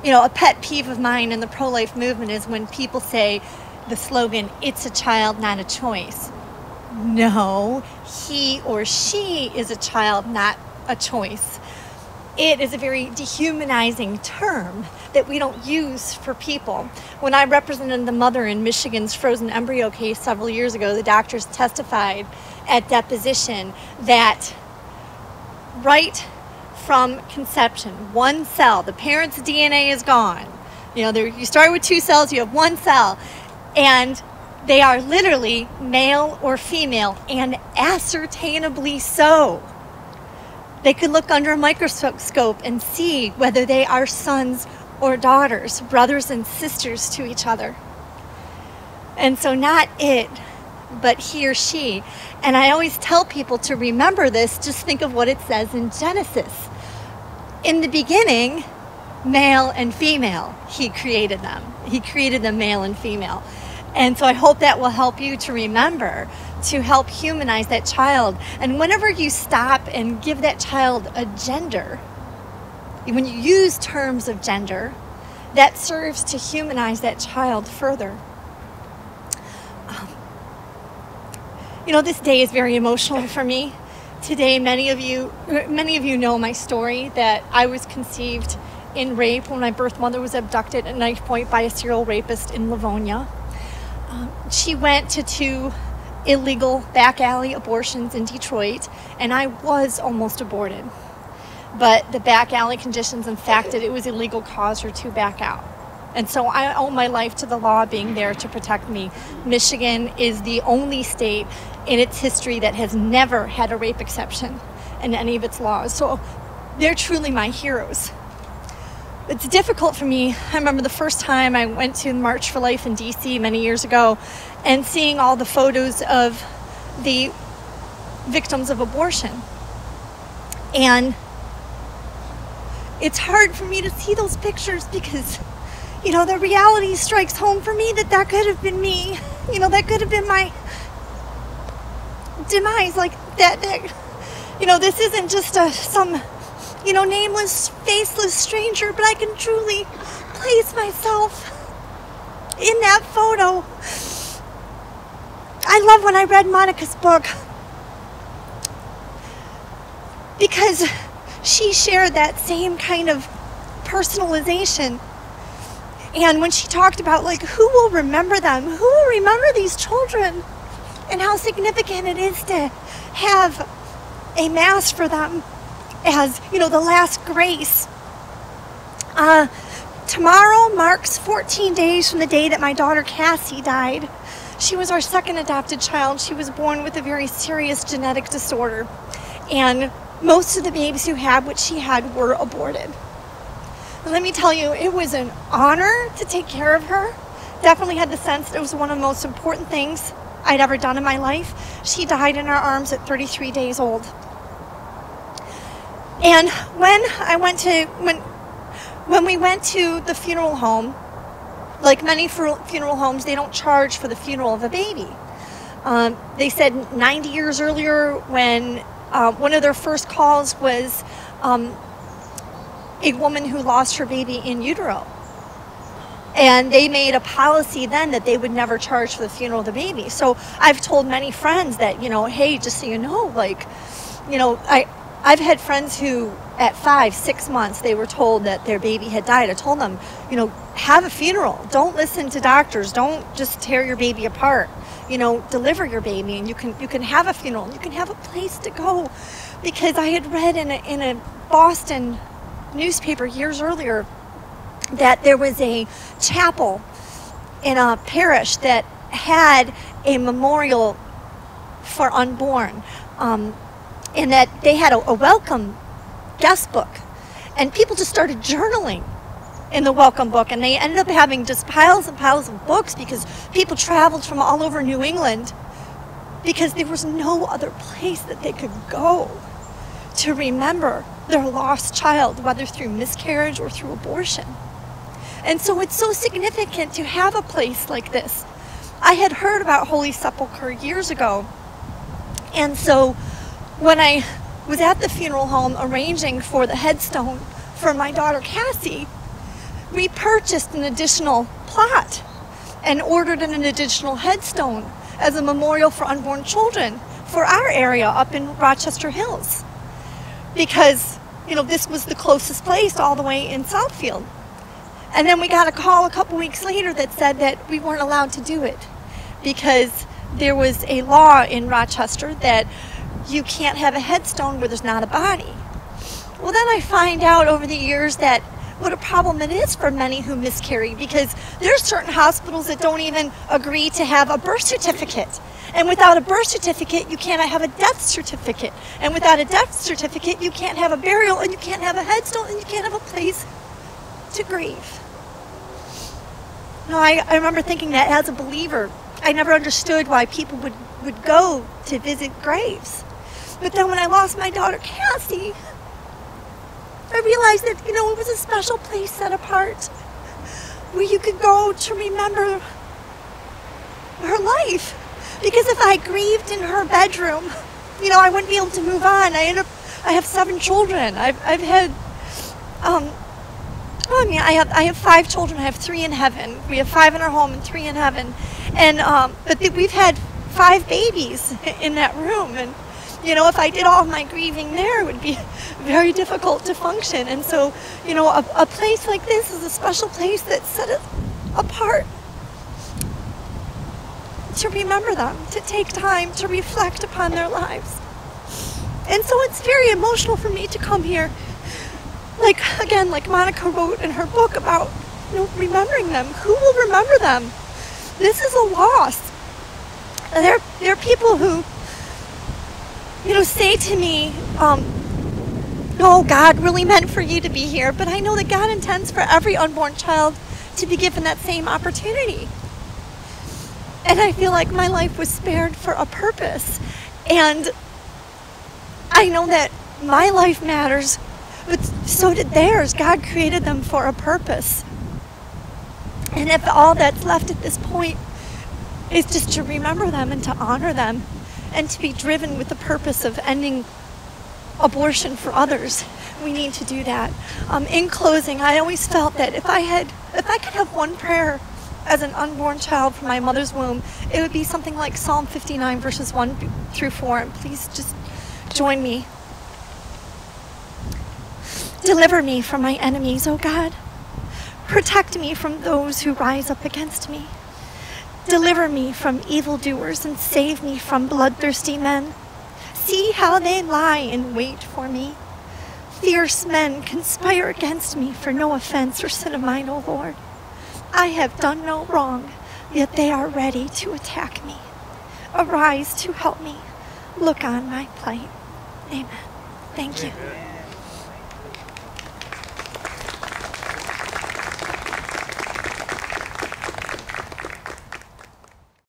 A pet peeve of mine in the pro-life movement is when people say the slogan, "It's a child, not a choice." No, he or she is a child, not a choice. It is a very dehumanizing term that we don't use for people. When I represented the mother in Michigan's frozen embryo case several years ago, the doctors testified at deposition that right from conception, one cell, the parent's DNA is gone. You start with 2 cells, you have 1 cell, and they are literally male or female, and ascertainably so. They could look under a microscope and see whether they are sons or daughters, brothers and sisters to each other. And so not it, but he or she. And I always tell people to remember this, just think of what it says in Genesis. In the beginning, male and female, he created them. He created them male and female. And so I hope that will help you to remember, to help humanize that child. And whenever you stop and give that child a gender, when you use terms of gender, that serves to humanize that child further. This day is very emotional for me. Today, many of you know my story, that I was conceived in rape when my birth mother was abducted at knife point by a serial rapist in Livonia. She went to 2 illegal back alley abortions in Detroit, and I was almost aborted. But the back alley conditions, in fact, that it was illegal, caused her to back out. And so I owe my life to the law being there to protect me. Michigan is the only state in its history that has never had a rape exception in any of its laws. So they're truly my heroes. It's difficult for me. I remember the first time I went to March for Life in DC many years ago and seeing all the photos of the victims of abortion. And it's hard for me to see those pictures because, the reality strikes home for me that could have been me. That could have been my demise. Like that, this isn't just some nameless, faceless stranger, but I can truly place myself in that photo. I love when I read Monica's book because she shared that same kind of personalization. And when she talked about, who will remember them? Who will remember these children? And how significant it is to have a mass for them as, the last grace. Tomorrow marks 14 days from the day that my daughter Cassie died. She was our second adopted child. She was born with a very serious genetic disorder. And most of the babies who had what she had were aborted. And let me tell you, it was an honor to take care of her. Definitely had the sense that it was one of the most important things I'd ever done in my life. She died in our arms at 33 days old. And when we went to the funeral home, like many funeral homes, they don't charge for the funeral of a baby. They said 90 years earlier, when one of their first calls was a woman who lost her baby in utero. And they made a policy then that they would never charge for the funeral of the baby. So I've told many friends that, hey, just so you know, I've had friends who at 5-6 months, they were told that their baby had died. I told them, have a funeral. Don't listen to doctors. Don't just tear your baby apart. Deliver your baby, and you can have a funeral. You can have a place to go. Because I had read in a Boston newspaper years earlier that there was a chapel in a parish that had a memorial for unborn, and that they had a welcome guest book, and people just started journaling in the welcome book, and they ended up having just piles and piles of books because people traveled from all over New England because there was no other place that they could go to remember their lost child, whether through miscarriage or through abortion. And so it's so significant to have a place like this. I had heard about Holy Sepulchre years ago, and so when I was at the funeral home arranging for the headstone for my daughter Cassie, we purchased an additional plot and ordered an additional headstone as a memorial for unborn children for our area up in Rochester Hills. Because, this was the closest place all the way in Southfield. And then we got a call a couple weeks later that said that we weren't allowed to do it because there was a law in Rochester that you can't have a headstone where there's not a body. Well, then I find out over the years that what a problem it is for many who miscarry, because there's certain hospitals that don't even agree to have a birth certificate. And without a birth certificate, you cannot have a death certificate. And without a death certificate, you can't have a burial, and you can't have a headstone, and you can't have a place to grieve. I remember thinking that as a believer, I never understood why people would go to visit graves. But then when I lost my daughter, Cassie, I realized that, it was a special place set apart where you could go to remember her life. Because if I grieved in her bedroom, I wouldn't be able to move on. I have 7 children. I have 5 children. I have 3 in heaven. We have 5 in our home and 3 in heaven. And, but we've had 5 babies in that room. And, if I did all of my grieving there, it would be very difficult to function. And so, a place like this is a special place that's set apart to remember them, to take time to reflect upon their lives. And so it's very emotional for me to come here. Like Monica wrote in her book about, remembering them. Who will remember them? This is a loss. There are people who, say to me, no, God really meant for you to be here, but I know that God intends for every unborn child to be given that same opportunity. And I feel like my life was spared for a purpose. And I know that my life matters, but so did theirs. God created them for a purpose. And if all that's left at this point is just to remember them and to honor them and to be driven with the purpose of ending abortion for others, we need to do that. In closing, I always felt that if I could have one prayer as an unborn child from my mother's womb, it would be something like Psalm 59 verses 1 through 4. And please just join me. Deliver me from my enemies, O God. Protect me from those who rise up against me. Deliver me from evildoers and save me from bloodthirsty men. See how they lie in wait for me. Fierce men conspire against me for no offense or sin of mine, O Lord. I have done no wrong, yet they are ready to attack me. Arise to help me. Look on my plight. Amen. Thank you.